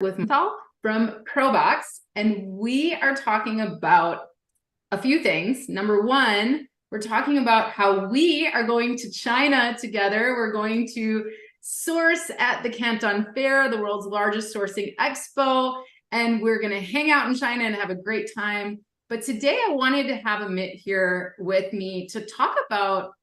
with Rosenthal from Probox, and we are talking about a few things. Number one, we're talking about how we are going to China together. We're going to source at the Canton Fair, the world's largest sourcing expo, and we're going to hang out in China and have a great time. But today I wanted to have Amit here with me to talk about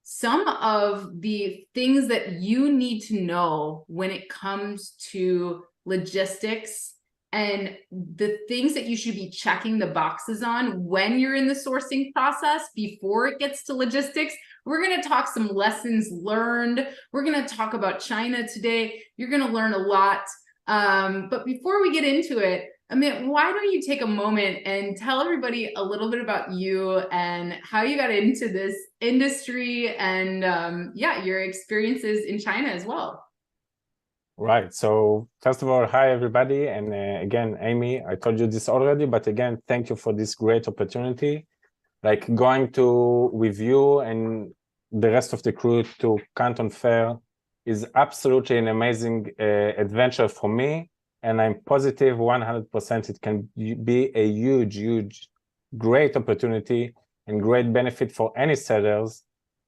some of the things that you need to know when it comes to logistics and the things that you should be checking the boxes on when you're in the sourcing process before it gets to logistics. We're going to talk some lessons learned. We're going to talk about China today. You're going to learn a lot. But before we get into it, Amit, why don't you take a moment and tell everybody a little bit about you and how you got into this industry and your experiences in China as well. Right. So first of all, hi, everybody. And again, Amy, I told you this already, but again, thank you for this great opportunity. Like going with you and the rest of the crew to Canton Fair is absolutely an amazing adventure for me. And I'm positive 100% it can be a huge, great opportunity and great benefit for any sellers.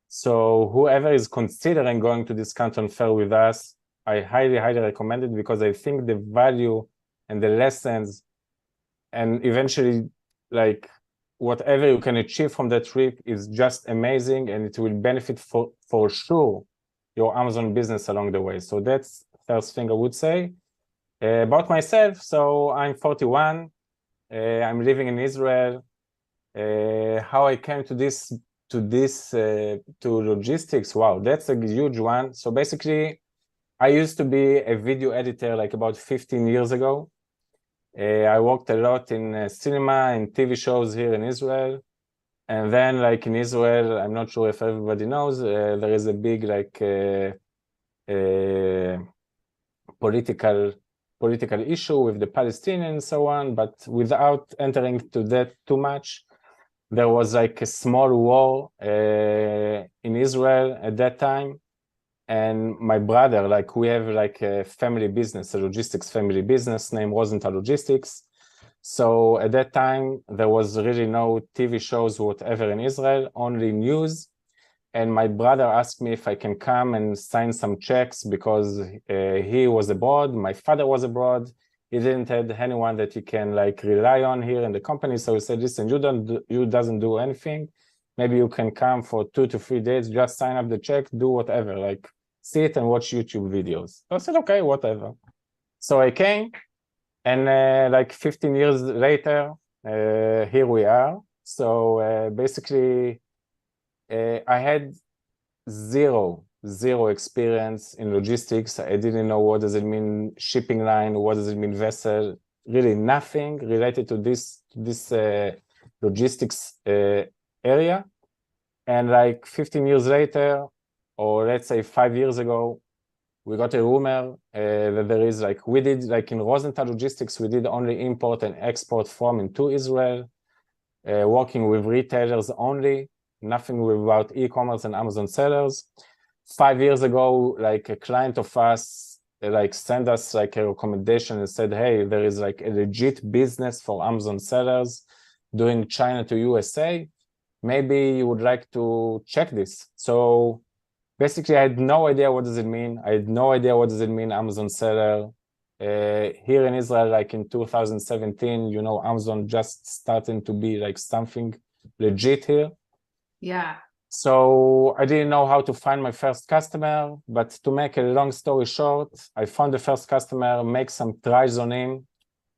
So whoever is considering going to this Canton Fair with us, I highly recommend it because I think the value and the lessons and eventually like whatever you can achieve from that trip is just amazing, and it will benefit for sure your Amazon business along the way. So that's first thing I would say. About myself, so I'm 41. I'm living in Israel. How I came to logistics, wow, that's a huge one. So basically, I used to be a video editor like about 15 years ago. I worked a lot in cinema and TV shows here in Israel. And then like in Israel, I'm not sure if everybody knows, there is a big like political issue with the Palestinians and so on. But without entering to that too much, there was like a small war in Israel at that time. And my brother, like we have like a family business, a logistics family business named Rosenthal Logistics. So at that time, there was really no TV shows, whatever in Israel, only news. And my brother asked me if I can come and sign some checks because he was abroad, my father was abroad. He didn't have anyone that he can like rely on here in the company. So he said, listen, you doesn't do anything. Maybe you can come for 2 to 3 days, just sign up the check, do whatever, like see it and watch YouTube videos. So I said, okay, whatever. So I came, and like 15 years later, here we are. So basically, I had zero experience in logistics. I didn't know what does it mean shipping line, what does it mean vessel, really nothing related to this logistics area. And like 15 years later, or let's say 5 years ago, we got a rumor that there is like, we did like in Rosenthal Logistics, we did only import and export from and to Israel, working with retailers only, nothing about e-commerce and Amazon sellers. 5 years ago, like a client of us, like sent us like a recommendation and said, hey, there is like a legit business for Amazon sellers doing China to USA. Maybe you would like to check this. So basically, I had no idea what does it mean. I had no idea what does it mean Amazon seller. Here in Israel, like in 2017, you know, Amazon just starting to be like something legit here. Yeah. So I didn't know how to find my first customer, but to make a long story short, I found the first customer, make some tries on him,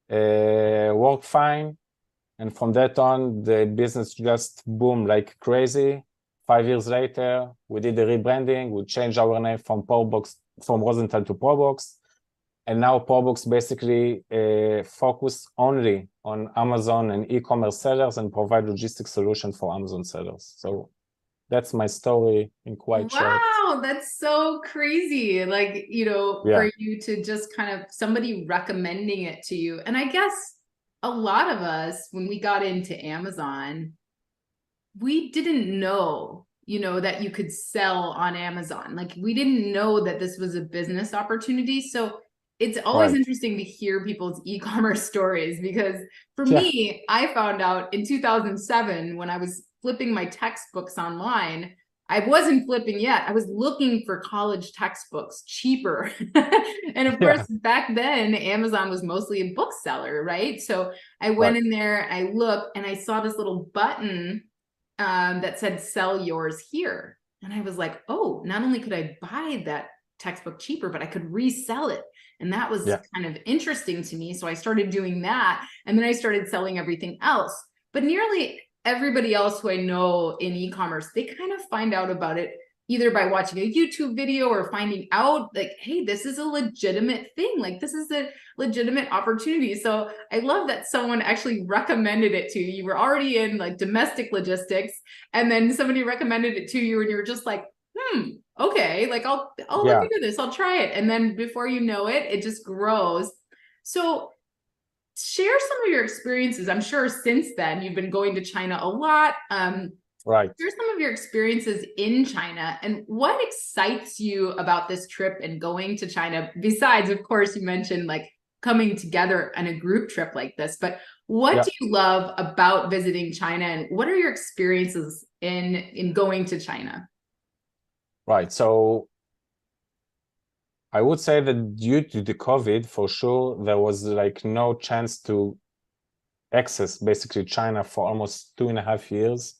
work fine. And from that on, the business just boomed like crazy. 5 years later, we did the rebranding. We changed our name from Rosenthal to Probox. And now Probox basically focus only on Amazon and e-commerce sellers and provide logistics solution for Amazon sellers. So that's my story in quite short. Wow, that's so crazy. Like, you know, Yeah. for you to just kind of somebody recommending it to you. And I guess a lot of us, when we got into Amazon, we didn't know, you know, that you could sell on Amazon. Like we didn't know that this was a business opportunity. So it's always interesting to hear people's e-commerce stories, because for me, I found out in 2007 when I was flipping my textbooks online. I wasn't flipping yet. I was looking for college textbooks cheaper. And of course, back then, Amazon was mostly a bookseller, right? So I went in there, I looked, and I saw this little button that said, sell yours here. And I was like, oh, not only could I buy that textbook cheaper, but I could resell it. And that was kind of interesting to me. So I started doing that. And then I started selling everything else. But nearly everybody else who I know in e-commerce, they kind of find out about it either by watching a YouTube video or finding out like, hey, this is a legitimate thing. Like, this is a legitimate opportunity. So I love that someone actually recommended it to you. You were already in like domestic logistics, and then somebody recommended it to you, and you were just like, okay, like I'll look into this, I'll try it. And then before you know it, it just grows. So share some of your experiences. I'm sure since then you've been going to China a lot. Right. Share some of your experiences in China and what excites you about this trip and going to China. Besides, of course, you mentioned like coming together on a group trip like this, but what do you love about visiting China, and what are your experiences in going to China? Right. So I would say that due to the COVID, for sure, there was like no chance to access basically China for almost 2.5 years.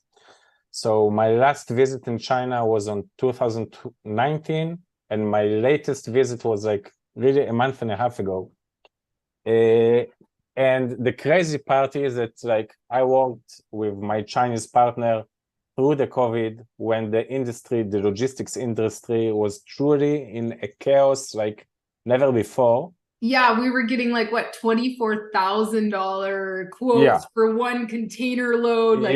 So my last visit in China was on 2019, and my latest visit was like really a month and a half ago. And the crazy part is that like I worked with my Chinese partner through the COVID, when the industry, the logistics industry, was truly in a chaos like never before. Yeah, we were getting like what, $24,000 quotes for one container load. Like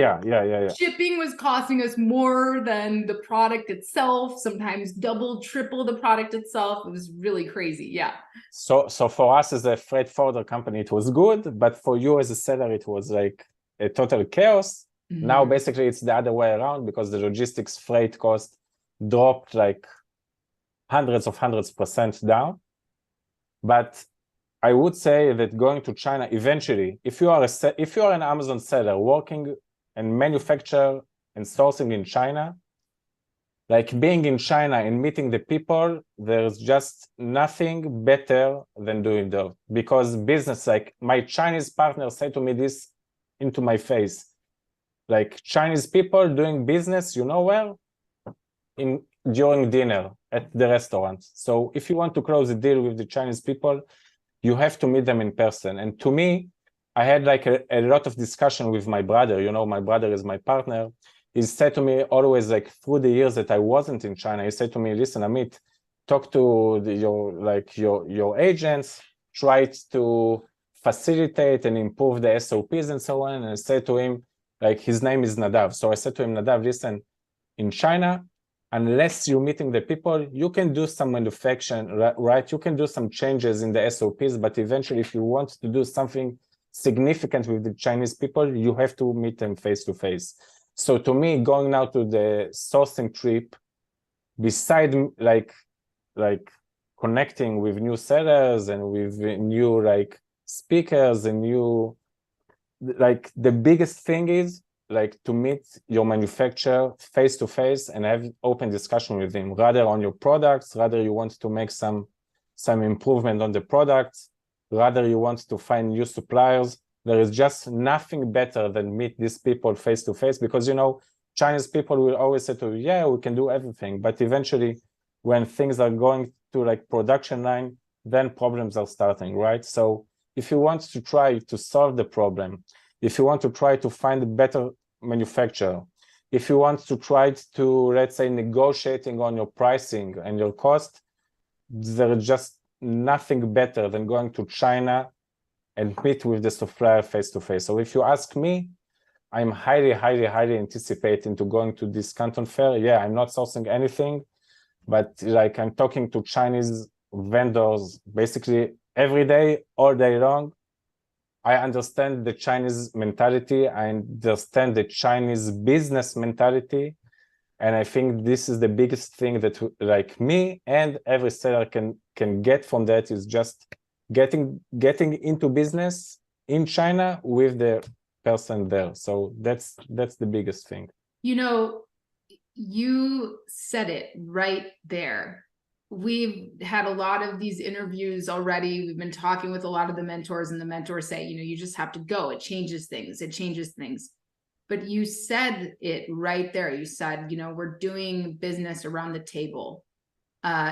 shipping was costing us more than the product itself, sometimes double, triple the product itself. It was really crazy. Yeah. So for us as a freight forwarder company, it was good, but for you as a seller, it was like a total chaos. Now basically it's the other way around, because the logistics freight cost dropped like hundreds of percent down. But I would say that going to China eventually, if you are an Amazon seller working and manufacture and sourcing in China, like being in China and meeting the people, there's just nothing better than doing that. Because business, like my Chinese partner said to me this into my face, like Chinese people doing business, you know where? During dinner at the restaurant. So if you want to close a deal with the Chinese people, you have to meet them in person. And to me, I had like a lot of discussion with my brother. You know, my brother is my partner. He said to me always, like through the years that I wasn't in China, he said to me, listen, Amit, talk to your agents, try to facilitate and improve the SOPs and so on. And I said to him, like, his name is Nadav. So I said to him, Nadav, listen, in China, unless you're meeting the people, you can do some manufacturing, right? You can do some changes in the SOPs, but eventually if you want to do something significant with the Chinese people, you have to meet them face to face. So to me, going now to the sourcing trip, beside like connecting with new sellers and with new like speakers and new, like the biggest thing is like to meet your manufacturer face to face and have open discussion with him, rather on your products, rather you want to make some improvement on the products, rather you want to find new suppliers. There is just nothing better than meet these people face to face, because, you know, Chinese people will always say to you, yeah, we can do everything. But eventually when things are going to like production line, then problems are starting, right? So if you want to try to solve the problem, if you want to try to find a better manufacturer, if you want to try to, let's say, negotiating on your pricing and your cost, there is just nothing better than going to China and meet with the supplier face to face. So if you ask me, I'm highly anticipating to going to this Canton Fair. Yeah, I'm not sourcing anything, but like I'm talking to Chinese vendors basically every day, all day long. I understand the Chinese mentality. I understand the Chinese business mentality. And I think this is the biggest thing that like me and every seller can can get from that is just getting into business in China with the person there. So that's the biggest thing. You know, you said it right there. We've had a lot of these interviews already. We've been talking with a lot of the mentors, and the mentors say, you know, you just have to go. It changes things. It changes things. But you said it right there. You said, you know, we're doing business around the table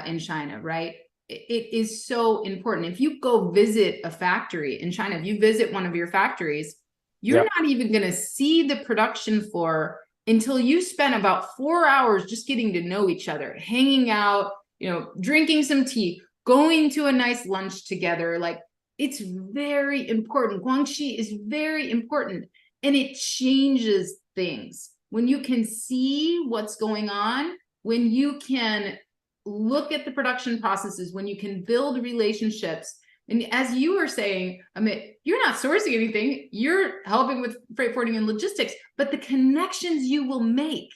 in China, right? It is so important. If you go visit a factory in China, if you visit one of your factories, you're not even going to see the production floor until you spend about 4 hours just getting to know each other, hanging out, you know, drinking some tea, going to a nice lunch together. Like, it's very important. Guangxi is very important, and it changes things. When you can see what's going on, when you can look at the production processes, when you can build relationships. And as you were saying, Amit, you're not sourcing anything, you're helping with freight forwarding and logistics, but the connections you will make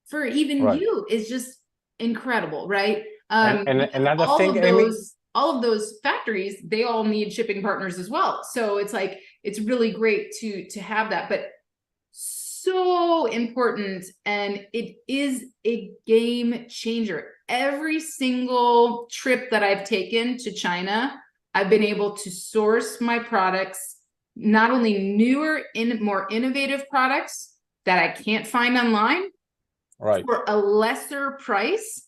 for even you is just incredible, right? And another thing, Amy, all of those factories, they all need shipping partners as well. So it's like, it's really great to have that, but so important. And it is a game changer. Every single trip that I've taken to China, I've been able to source my products, not only newer, more innovative products that I can't find online for a lesser price.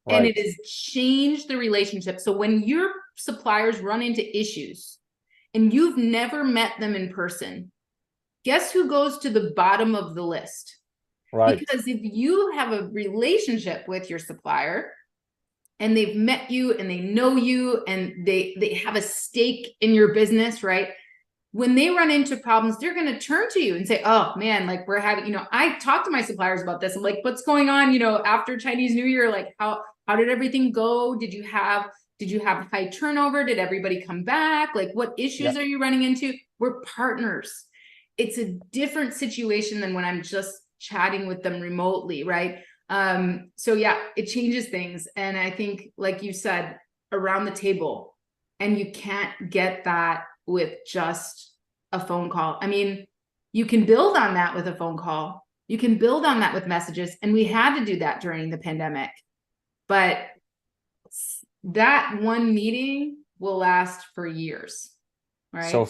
And it has changed the relationship. So when your suppliers run into issues and you've never met them in person, guess who goes to the bottom of the list? Because if you have a relationship with your supplier and they've met you and they know you and they have a stake in your business, right? When they run into problems, they're going to turn to you and say, oh man, like we're having, you know, I talked to my suppliers about this. I'm like, what's going on? You know, after Chinese New Year, like how did everything go? Did you have high turnover? Did everybody come back? Like, what issues are you running into? We're partners. It's a different situation than when I'm just chatting with them remotely, right? So yeah, it changes things. And I think, like you said, around the table, and you can't get that with just a phone call. I mean, you can build on that with a phone call. You can build on that with messages. And we had to do that during the pandemic. But that one meeting will last for years, right? So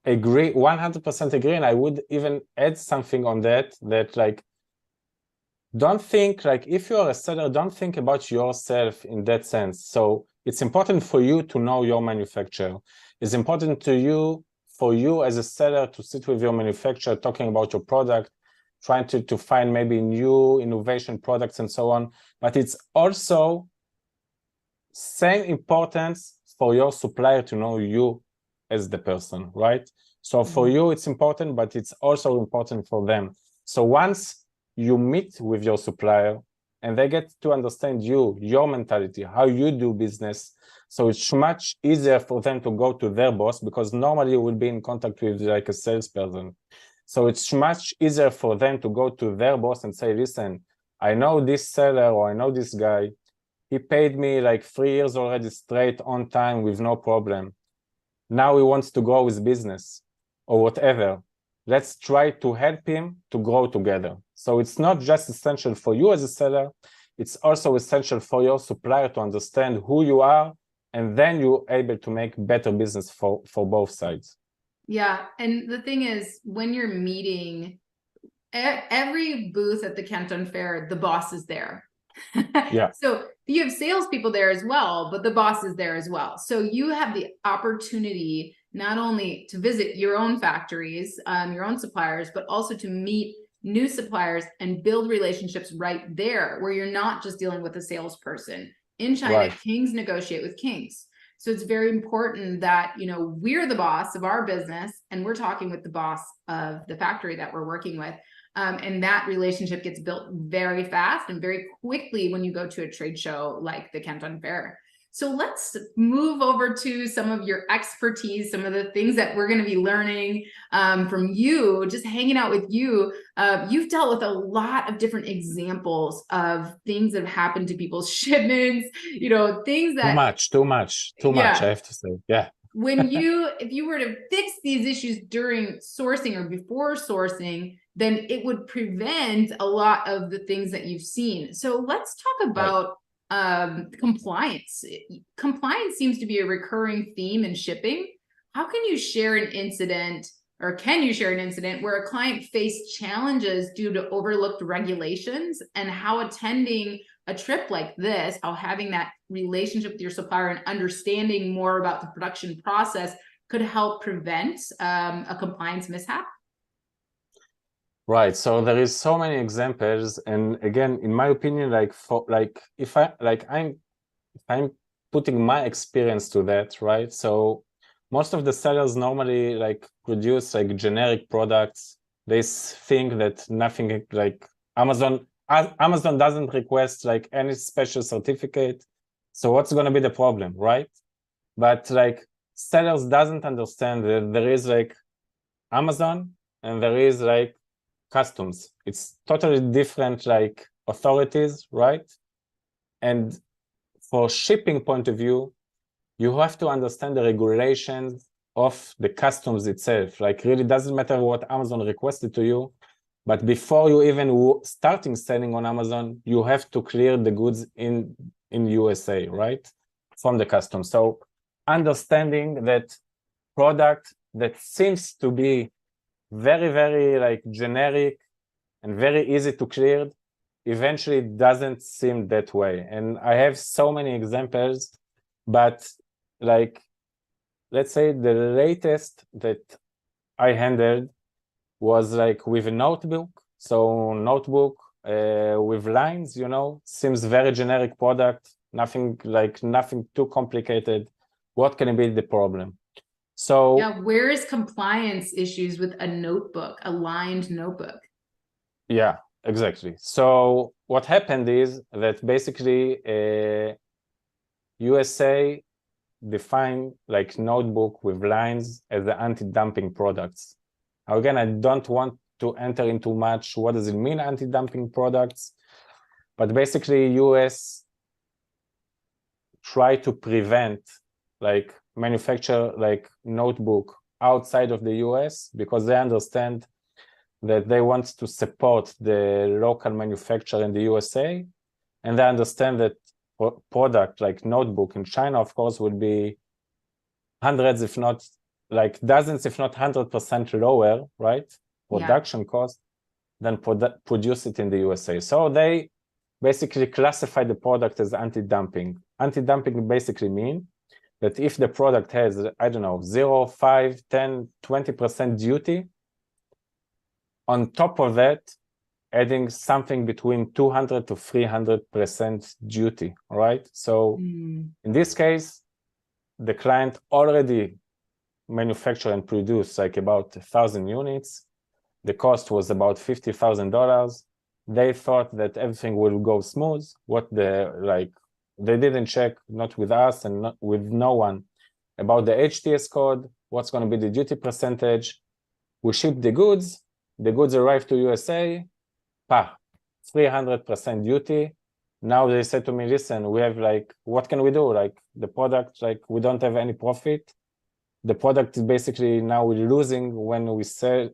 agree, 100% agree. And I would even add something on that like, don't think like, if you're a seller, don't think about yourself in that sense. So it's important for you to know your manufacturer. It's important for you as a seller to sit with your manufacturer, talking about your product, trying to find maybe new innovation products and so on. But it's also same importance for your supplier to know you as the person, right? So for you, it's important, but it's also important for them. So once you meet with your supplier and they get to understand you, your mentality, how you do business, so it's much easier for them to go to their boss, because normally you will be in contact with like a salesperson. So it's much easier for them to go to their boss and say, listen, I know this seller, or I know this guy, he paid me like 3 years already straight on time with no problem. Now he wants to grow his business or whatever. Let's try to help him to grow together. So it's not just essential for you as a seller, it's also essential for your supplier to understand who you are, and then you're able to make better business for both sides. Yeah, and the thing is, when you're meeting, every booth at the Canton Fair, the boss is there. Yeah. So you have salespeople there as well, but the boss is there as well. So you have the opportunity not only to visit your own factories, your own suppliers, but also to meet new suppliers and build relationships right there, where you're not just dealing with a salesperson. In China, kings negotiate with kings. So it's very important that, you know, we're the boss of our business and we're talking with the boss of the factory that we're working with. And that relationship gets built very fast and very quickly when you go to a trade show like the Canton Fair. So let's move over to some of your expertise, some of the things that we're going to be learning from you, just hanging out with you. You've dealt with a lot of different examples of things that have happened to people's shipments, things that too much, I have to say. Yeah. If you were to fix these issues during sourcing or before sourcing, then it would prevent a lot of the things that you've seen. So let's talk about compliance. Compliance seems to be a recurring theme in shipping. How can you share an incident, or can you share an incident where a client faced challenges due to overlooked regulations, and how attending a trip like this, how having that relationship with your supplier and understanding more about the production process could help prevent a compliance mishap? Right. So there is so many examples, and again, in my opinion, if I'm putting my experience to that, right? So most of the sellers normally produce generic products. They think that nothing Amazon doesn't request any special certificate. So what's going to be the problem, right? But sellers doesn't understand that there is Amazon and there is customs. It's totally different authorities, right? And for shipping point of view, you have to understand the regulations of the customs itself. Really doesn't matter what Amazon requested to you, but before you even starting selling on Amazon, you have to clear the goods in USA, right? From the customs. So understanding that product that seems to be very, very generic and very easy to clear, eventually doesn't seem that way. And I have so many examples, but let's say the latest that I handled was with a notebook. So notebook with lines, seems very generic product, nothing too complicated. What can be the problem? So yeah, where is compliance issues with a notebook, a lined notebook? Yeah, exactly. So what happened is that basically USA defined notebook with lines as the anti-dumping products. Now, again, I don't want to enter into much what does it mean anti-dumping products, but basically US try to prevent manufacture notebook outside of the US because they understand that they want to support the local manufacturer in the USA, and they understand that product like notebook in China, of course, would be hundreds, if not dozens, if not 100% lower, right? Production cost than produce it in the USA. So they basically classify the product as anti-dumping. Anti-dumping basically mean that if the product has, I don't know, 0, 5, 10, 20% duty, on top of that, adding something between 200 to 300% duty, right? So in this case, the client already manufactured and produced about 1,000 units. The cost was about $50,000. They thought that everything will go smooth. They didn't check, not with us and not with no one, about the HTS code, what's going to be the duty percentage. We shipped the goods arrived to USA, 300% duty. Now they said to me, listen, we have what can we do? The product, we don't have any profit. The product is basically now we're losing when we sell,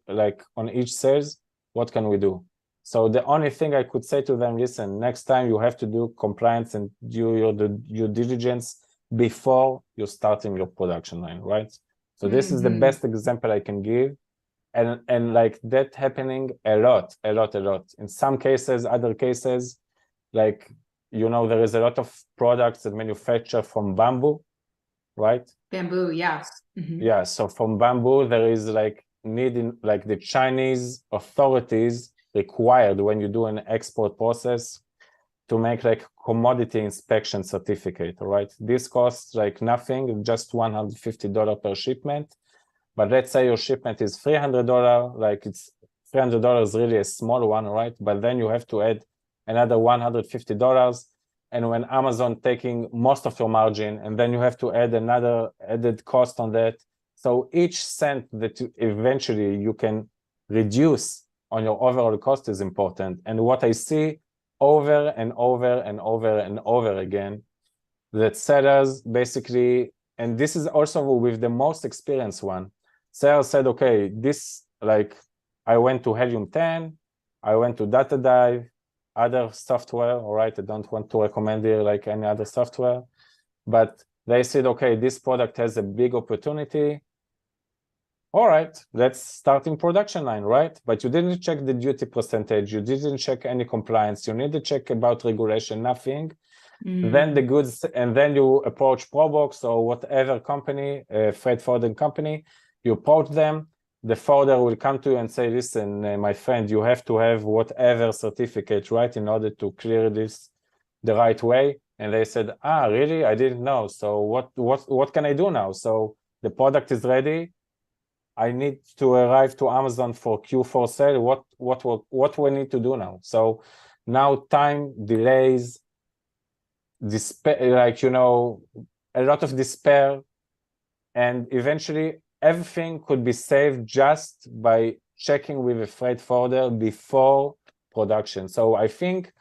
on each sales, what can we do? So the only thing I could say to them, listen, next time you have to do compliance and do your due diligence before you're starting your production line, right? So this is the best example I can give. And that happening a lot. In some cases, other cases, there is a lot of products that manufacture from bamboo, right? Bamboo, yeah. Yeah, so from bamboo, there is needing the Chinese authorities required when you do an export process to make commodity inspection certificate, right? This costs nothing, just $150 per shipment. But let's say your shipment is $300, it's $300 really a small one, right? But then you have to add another $150 and when Amazon taking most of your margin, and then you have to add another added cost on that. So each cent that eventually you can reduce on your overall cost is important. And what I see over and over and over and over again, that sellers basically, and this is also with the most experienced one, sellers said, okay, this, like, I went to Helium 10, I went to Data Dive, other software, all right, I don't want to recommend here like any other software, but they said, okay, this product has a big opportunity. All right, let's start in production line, right? But you didn't check the duty percentage, you didn't check any compliance, you need to check about regulation, nothing. Then the goods, and then you approach Probox or whatever company, freight forwarding company, you approach them, the forwarder will come to you and say, listen, my friend, you have to have whatever certificate, right, in order to clear this the right way. And they said, really? I didn't know. So what can I do now? So the product is ready. I need to arrive to Amazon for Q4 sale. What we need to do now? So now time, delays, despair, like, you know, a lot of despair, and eventually everything could be saved just by checking with a freight forwarder before production. So I think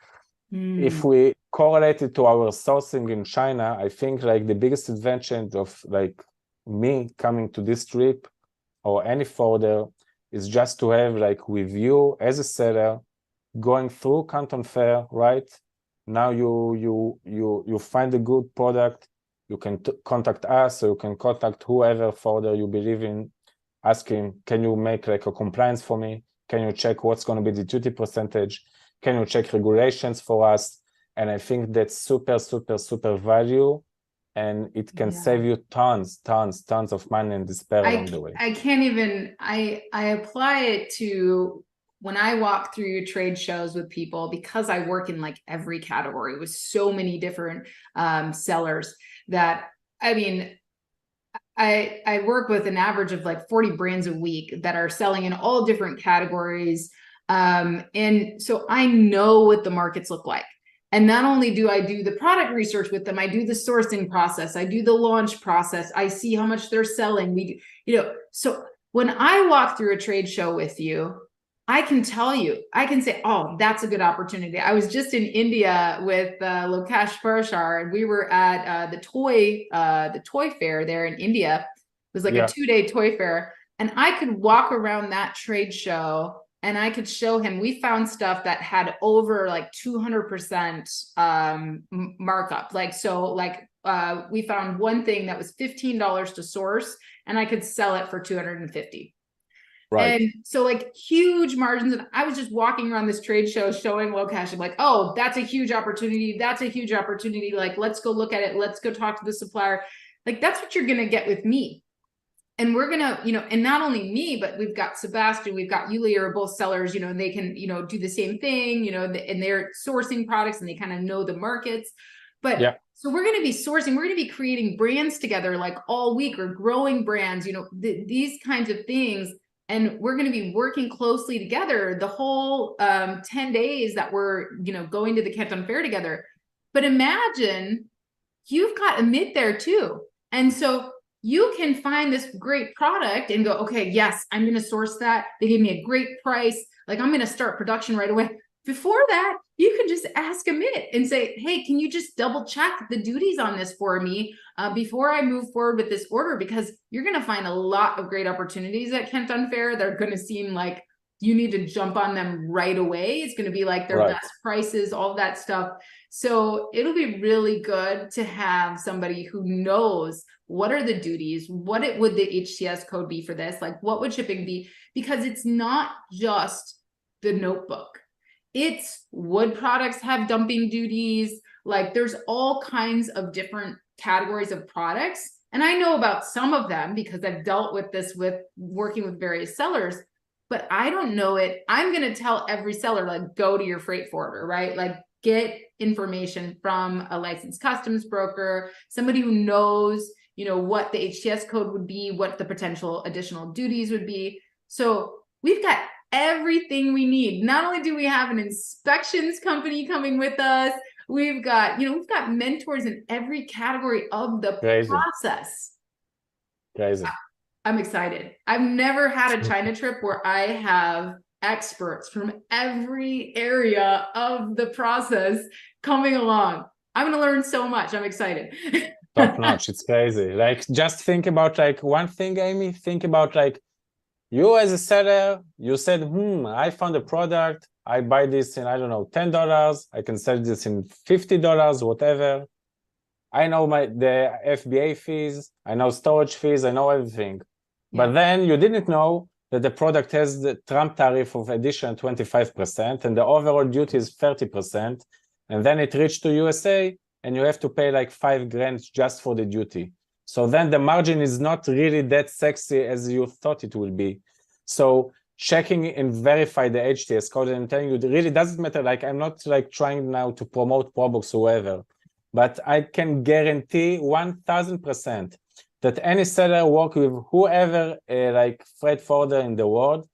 if we correlate it to our sourcing in China, I think like the biggest advantage of like me coming to this trip or any forwarder is just to have like with you as a seller going through Canton Fair, right? Now you find a good product, you can contact us, or you can contact whoever forwarder you believe in, ask him, can you make like a compliance for me? Can you check what's going to be the duty percentage? Can you check regulations for us? And I think that's super, super, super value. And it can save you tons of money and despair along the way. I can't even, I apply it to when I walk through trade shows with people, because I work in like every category with so many different sellers that, I mean, I work with an average of like 40 brands a week that are selling in all different categories. And so I know what the markets look like. And not only do I do the product research with them, I do the sourcing process, I do the launch process, I see how much they're selling. We, you know, so when I walk through a trade show with you, I can tell you, I can say, oh, that's a good opportunity. I was just in India with Lokesh Parashar, and we were at the toy fair there in India. It was like a 2-day toy fair. And I could walk around that trade show and I could show him, we found stuff that had over like 200% markup. Like, so like we found one thing that was $15 to source and I could sell it for $250. Right. And so like huge margins. And I was just walking around this trade show showing Lokesh, I'm like, oh, that's a huge opportunity. That's a huge opportunity. Like, let's go look at it. Let's go talk to the supplier. Like, that's what you're going to get with me. And we're going to, you know, and not only me, but we've got Sebastian, we've got Yulia are both sellers, you know, and they can, you know, do the same thing, you know, and they're sourcing products and they kind of know the markets. But so we're going to be sourcing, we're going to be creating brands together like all week, or growing brands, you know, these kinds of things. And we're going to be working closely together the whole 10 days that we're, you know, going to the Canton Fair together. But imagine you've got Amit there too. And so you can find this great product and go, okay, yes, I'm going to source that. They gave me a great price. Like, I'm going to start production right away. Before that, you can just ask Amit and say, hey, can you just double check the duties on this for me before I move forward with this order? Because you're going to find a lot of great opportunities at Canton Fair. They're going to seem like you need to jump on them right away. It's going to be like their best prices, all that stuff. So it'll be really good to have somebody who knows what are the duties, would the HTS code be for this? Like, what would shipping be? Because it's not just the notebook. It's wood products have dumping duties. Like, there's all kinds of different categories of products. And I know about some of them because I've dealt with this with working with various sellers, but I don't know it. I'm going to tell every seller, like, go to your freight forwarder, right? Like, get information from a licensed customs broker, somebody who knows, you know, what the HTS code would be, what the potential additional duties would be. So we've got everything we need. Not only do we have an inspections company coming with us, We've got, we've got mentors in every category of the Crazy. process. Crazy. I'm excited. I've never had a China trip where I have experts from every area of the process coming along. I'm going to learn so much. I'm excited. Top notch. It's crazy. Like, just think about like one thing, Amy. Think about like you as a seller, you said, I found a product. I buy this in, I don't know, $10. I can sell this in $50, whatever. I know the FBA fees. I know storage fees. I know everything. But then you didn't know that the product has the Trump tariff of addition 25%, and the overall duty is 30%. And then it reached to USA, and you have to pay like $5,000 just for the duty. So then the margin is not really that sexy as you thought it will be. So checking and verify the HTS code, and I'm telling you, it really doesn't matter. Like, I'm not like trying now to promote Probox or whoever, but I can guarantee 1000% that any seller work with whoever like freight forwarder in the world,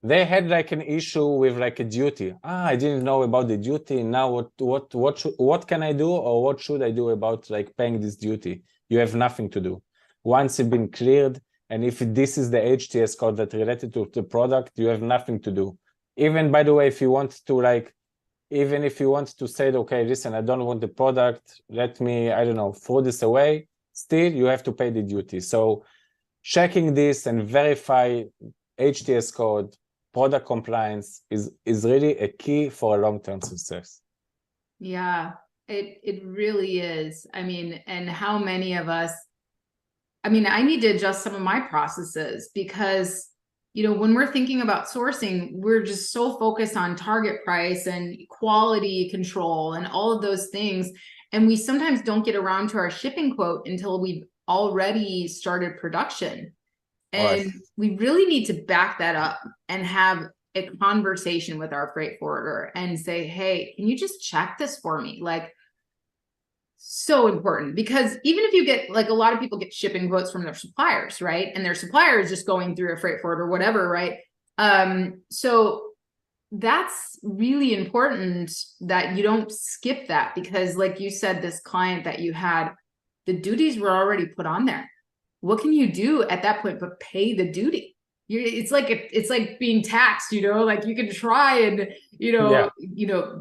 they had like an issue with like a duty. I didn't know about the duty. Now what can I do, or what should I do about like paying this duty? You have nothing to do. Once it's been cleared, and if this is the HTS code that related to the product, you have nothing to do. Even, by the way, if you want to like, even if you want to say, okay, listen, I don't want the product, let me, I don't know, throw this away, still you have to pay the duty. So checking this and verify HTS code, product compliance is really a key for a long-term success. Yeah, it really is. I mean, and how many of us, I mean, I need to adjust some of my processes because, when we're thinking about sourcing, we're just so focused on target price and quality control and all of those things. And we sometimes don't get around to our shipping quote until we've already started production. And we really need to back that up and have a conversation with our freight forwarder and say, hey, can you just check this for me? Like, so important, because even if you get, like, a lot of people get shipping quotes from their suppliers, right? And their supplier is just going through a freight forwarder or whatever, right? So that's really important that you don't skip that, because like you said, this client that you had, the duties were already put on there. What can you do at that point but pay the duty? It's like being taxed, like you can try and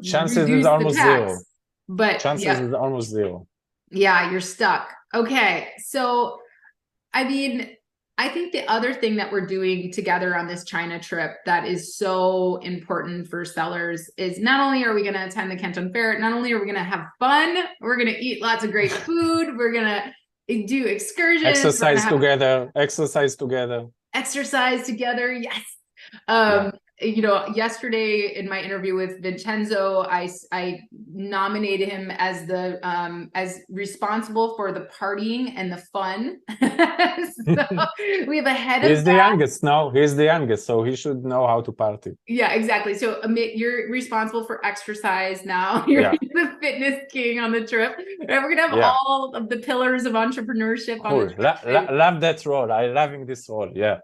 chances reduce is almost the tax, zero. but chances is almost zero. Yeah, you're stuck. Okay, so I mean, I think the other thing that we're doing together on this China trip that is so important for sellers is, not only are we going to attend the Canton Fair, not only are we going to have fun, we're going to eat lots of great food, we're going to do excursions, exercise together, yes. Yesterday in my interview with Vincenzo, I nominated him as the as responsible for the partying and the fun. So we have a head of He's the youngest now. He's the youngest, so he should know how to party. Yeah, exactly. So Amit, you're responsible for exercise now. You're the fitness king on the trip. And we're gonna have all of the pillars of entrepreneurship on the trip. Love that role. I'm loving this role. Yeah.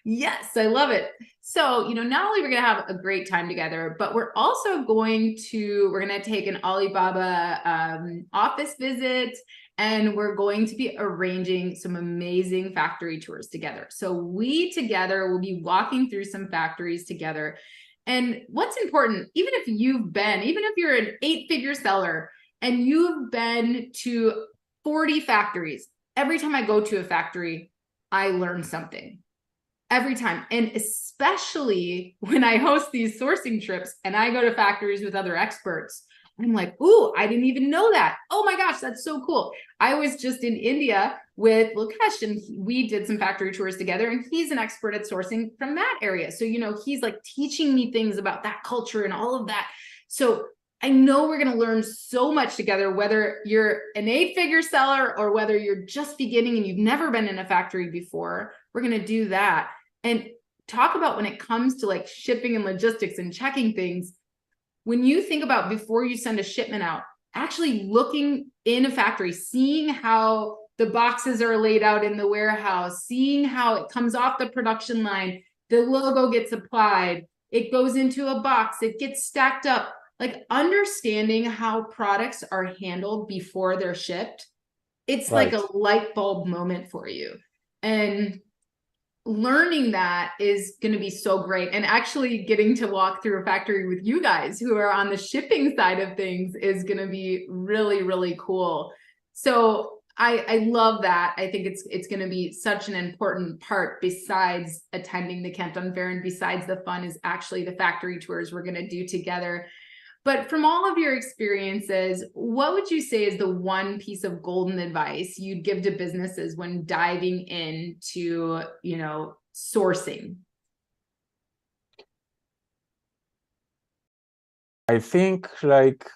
Yes, I love it. So, not only we're going to have a great time together, but we're also going to take an Alibaba office visit, and we're going to be arranging some amazing factory tours together. So we together will be walking through some factories together. And what's important, even if you're an 8-figure seller and you've been to 40 factories, every time I go to a factory, I learn something. Every time. And especially when I host these sourcing trips and I go to factories with other experts, I'm like, ooh, I didn't even know that. Oh my gosh, that's so cool. I was just in India with Lukesh, and we did some factory tours together, and he's an expert at sourcing from that area. So, he's like teaching me things about that culture and all of that. So I know we're going to learn so much together, whether you're an 8-figure seller or whether you're just beginning and you've never been in a factory before. We're going to do that and talk about, when it comes to like shipping and logistics and checking things. When you think about, before you send a shipment out, actually looking in a factory, seeing how the boxes are laid out in the warehouse, seeing how it comes off the production line, the logo gets applied, it goes into a box, it gets stacked up. like understanding how products are handled before they're shipped, it's like Right. a light bulb moment for you. And learning that is going to be so great. And actually getting to walk through a factory with you guys who are on the shipping side of things is going to be really, really cool. So I love that. I think it's going to be such an important part besides attending the Canton Fair, and besides the fun is actually the factory tours we're going to do together. But from all of your experiences, what would you say is the one piece of golden advice you'd give to businesses when diving into, sourcing? I think like,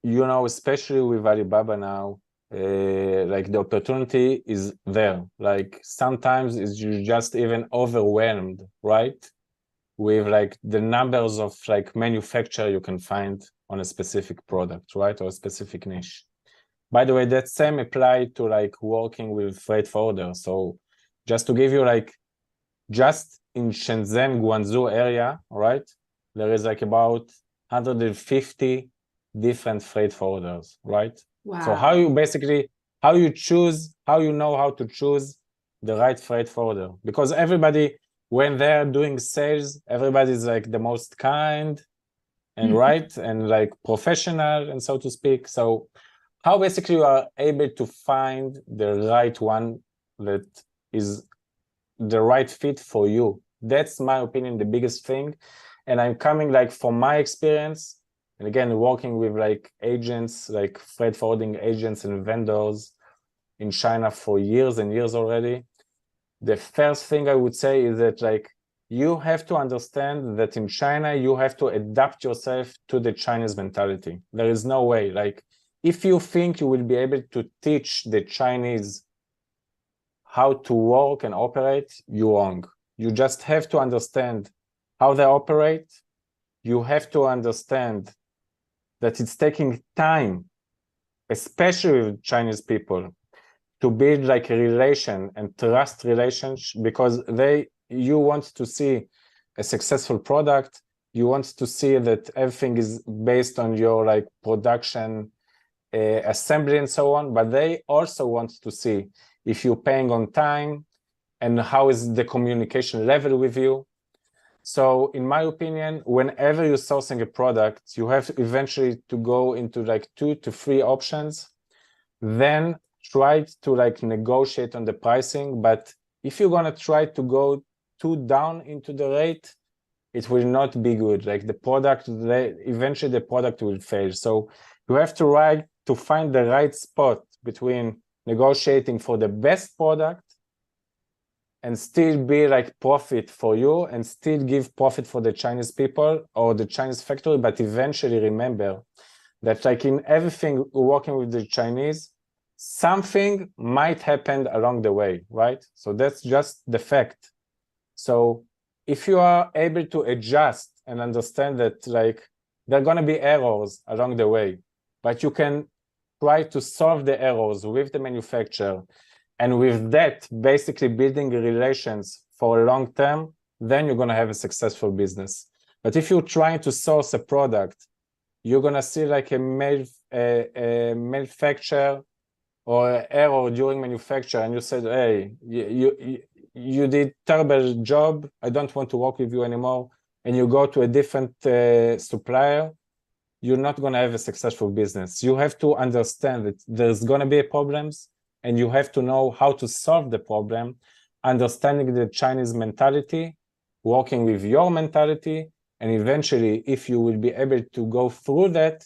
especially with Alibaba now, like the opportunity is there. Like sometimes it's you just even overwhelmed, right? With like the numbers of like manufacturer you can find on a specific product, right? Or a specific niche. By the way, that same applied to like working with freight forwarders. So just to give you like, just in Shenzhen, Guangzou area, right? There is like about 150 different freight forwarders, right? So Wow. how you know how to choose the right freight forwarder? Because everybody, when they're doing sales, everybody's like the most kind and right and like professional and so to speak. So how basically you are able to find the right one that is the right fit for you? That's my opinion, the biggest thing. And I'm coming like from my experience, and again working with like agents, like freight forwarding agents and vendors in China for years and years already. The first thing I would say is that like you have to understand that in China you have to adapt yourself to the Chinese mentality. There is no way, like if you think you will be able to teach the Chinese how to work and operate, you're wrong. You just have to understand how they operate. You have to understand that it's taking time, especially with Chinese people, to build like a relation and trust relationship, because you want to see a successful product. You want to see that everything is based on your like production assembly and so on, but they also want to see if you're paying on time and how is the communication level with you. So in my opinion, whenever you're sourcing a product, you have eventually to go into like 2 to 3 options, then try to like negotiate on the pricing. But if you're going to try to go too down into the rate, it will not be good. Like the product, eventually the product will fail. So you have to find the right spot between negotiating for the best product and still be like profit for you and still give profit for the Chinese people or the Chinese factory. But eventually remember that like in everything working with the Chinese, something might happen along the way, right? So that's just the fact. So if you are able to adjust and understand that like there are going to be errors along the way, but you can try to solve the errors with the manufacturer, and with that basically building relations for a long term, then you're going to have a successful business. But if you're trying to source a product, you're going to see like a manufacturer or error during manufacture, and you said, hey, you did terrible job, I don't want to work with you anymore, and you go to a different supplier, you're not going to have a successful business. You have to understand that there's going to be problems, and you have to know how to solve the problem, understanding the Chinese mentality, working with your mentality, and eventually, if you will be able to go through that,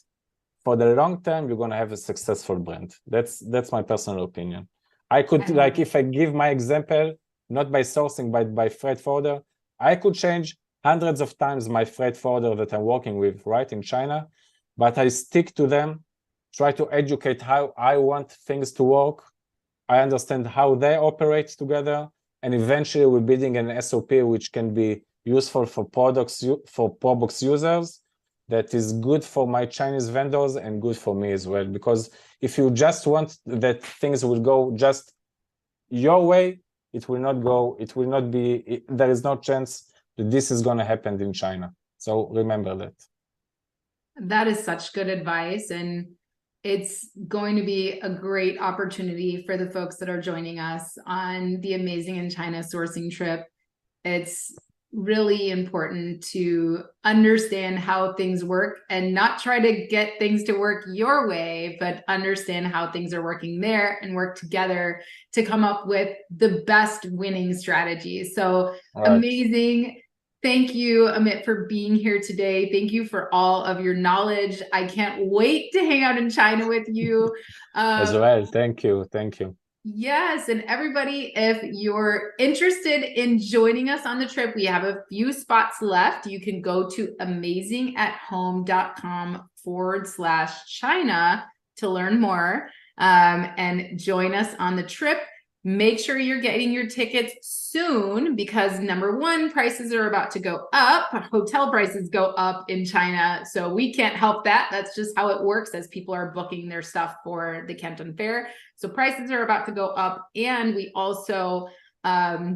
for the long term, you're going to have a successful brand. That's my personal opinion. I could, like, if I give my example, not by sourcing, but by freight forwarder, I could change hundreds of times my freight forwarder that I'm working with, right, in China, but I stick to them, try to educate how I want things to work. I understand how they operate together, and eventually we're building an SOP which can be useful for ProBox users, that is good for my Chinese vendors and good for me as well. Because if you just want that things will go just your way, it will not be, there is no chance that this is going to happen in China. So remember that. That is such good advice. And it's going to be a great opportunity for the folks that are joining us on the Amazing in China sourcing trip. It's really important to understand how things work and not try to get things to work your way, but understand how things are working there and work together to come up with the best winning strategies. So Right. amazing. Thank you, Amit, for being here today. Thank you for all of your knowledge. I can't wait to hang out in China with you. As well. Thank you. Thank you. Yes, and everybody, if you're interested in joining us on the trip, we have a few spots left. You can go to amazingathome.com/China to learn more and join us on the trip. Make sure you're getting your tickets soon because number one, prices are about to go up. Hotel prices go up in China. So we can't help that. That's just how it works as people are booking their stuff for the Canton Fair. So prices are about to go up. And we also we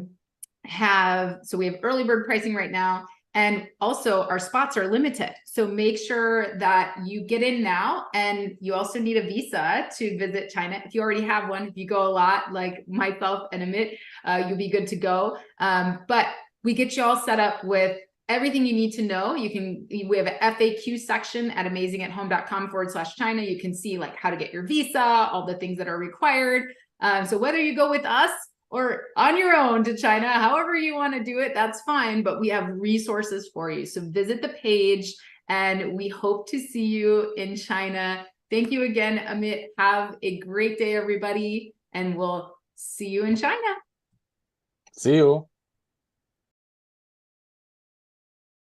have early bird pricing right now. And also our spots are limited. So make sure that you get in now, and you also need a visa to visit China. If you already have one, if you go a lot like myself and Amit, you'll be good to go. But we get you all set up with everything you need to know. We have an FAQ section at amazingathome.com/China. You can see like how to get your visa, all the things that are required. So whether you go with us or on your own to China, however you want to do it, that's fine. But we have resources for you. So visit the page, and we hope to see you in China. Thank you again, Amit. Have a great day, everybody, and we'll see you in China. See you.